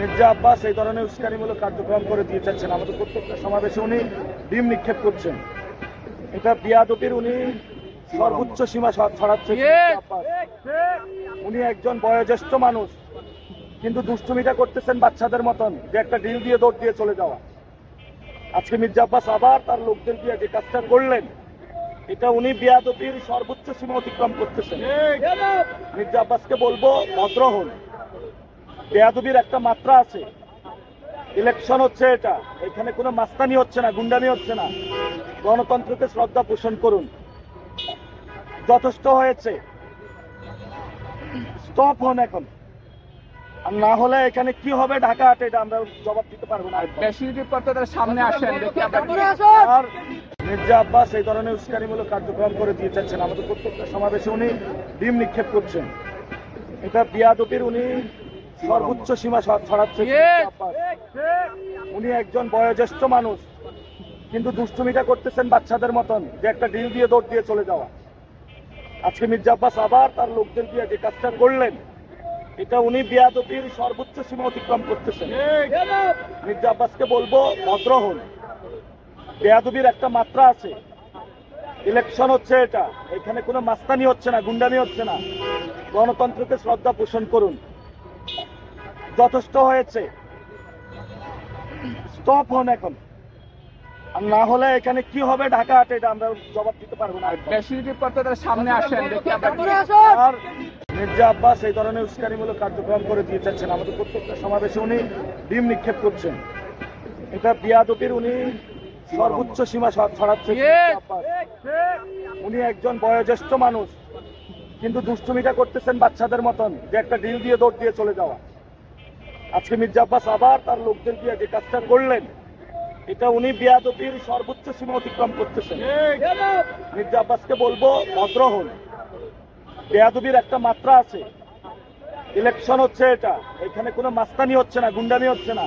মির্জা আব্বাস এই ধরনের উস্কানিমূলক কার্যক্রম করে দিয়ে যাচ্ছেন। আমাদের প্রত্যেকটা সমাবেশে উনি ডিম নিক্ষেপ করছেন। এটা বিয়াদবির উনি সর্বোচ্চ সীমা ছড়াচ্ছেন। উনি একজন বয়োজ্যেষ্ঠ মানুষ, কিন্তু দুষ্টুমিটা করতেছেন বাচ্চাদের মতন, যে একটা ডিল দিয়ে দৌড় দিয়ে চলে যাওয়া। আজকে মির্জা আব্বাস আবার তার লোকদের দিয়ে যে কাজটা করলেন, এটা উনি বিয়াদবির সর্বোচ্চ সীমা অতিক্রম করতেছেন। মির্জা আব্বাসকে বলবো, ভদ্র হন। বেয়াদবির একটা মাত্রা আছে। ইলেকশন হচ্ছে, এটা এখানে কোনো মাস্তানি হচ্ছে না, গুন্ডামি হচ্ছে না। গণতন্ত্রকে শ্রদ্ধা পোষণ করুন। যথেষ্ট হয়েছে, স্টপ হন এখন। আর না হলে এখানে কি হবে ঢাকা হাটে, এটা আমরা জবাব দিতে পারবো না। সামনে আসেন দেখি। আর মির্জা আব্বাস এই ধরনের উস্কানিমূলক কার্যক্রম করে দিয়ে যাচ্ছেন। আমাদের প্রত্যেকটা সমাবেশে উনি ডিম নিক্ষেপ করছেন। এটা বিয়াদবির উনি সর্বোচ্চ সীমা ছড়াচ্ছেন। উনি একজন বয়োজ্যেষ্ঠ মানুষ, কিন্তু দুষ্টুমিটা করতেছেন বাচ্চাদের মতন, যে একটা ডিল দিয়ে দৌড় দিয়ে চলে যাওয়া। আজকে মির্জা আব্বাস আবার তার লোকদের দিয়ে যে কাজটা করলেন, এটা উনি বিয়াদবির সর্বোচ্চ সীমা অতিক্রম করতেছেন। মির্জা আব্বাসকে বলবো, ভদ্র হন। বেয়াদবির একটা মাত্রা আছে। ইলেকশন হচ্ছে, এটা এখানে কোনো মাস্তানি হচ্ছে না, গুন্ডামি হচ্ছে না। গণতন্ত্রকে শ্রদ্ধা পোষণ করুন। যথেষ্ট হয়েছে, স্টপ হন এখন। আর না হলে এখানে কি হবে ঢাকা হাটে, এটা আমরা জবাব দিতে পারবো না। সামনে আসেন দেখি। আর মির্জা আব্বাস এই ধরনের উস্কানিমূলক কার্যক্রম করে দিয়ে যাচ্ছেন। আমাদের প্রত্যেকটা সমাবেশে উনি ডিম নিক্ষেপ করছেন। এটা বিয়াদবির উনি সর্বোচ্চ সীমা ছড়াচ্ছেন। উনি একজন বয়োজ্যেষ্ঠ মানুষ, কিন্তু দুষ্টুমিটা করতেছেন বাচ্চাদের মতন, যে একটা ডিল দিয়ে দৌড় দিয়ে চলে যাওয়া। আজকে মির্জা আব্বাস আবার তার লোকদের দিয়ে যে কাজটা করলেন, এটা উনি বিয়াদবির সর্বোচ্চ সীমা অতিক্রম করতেছেন। মির্জা আব্বাসকে বলবো, ভদ্র হন। বেয়াদবির একটা মাত্রা আছে। ইলেকশন হচ্ছে, এটা এখানে কোনো মাস্তানি হচ্ছে না, গুন্ডামি হচ্ছে না।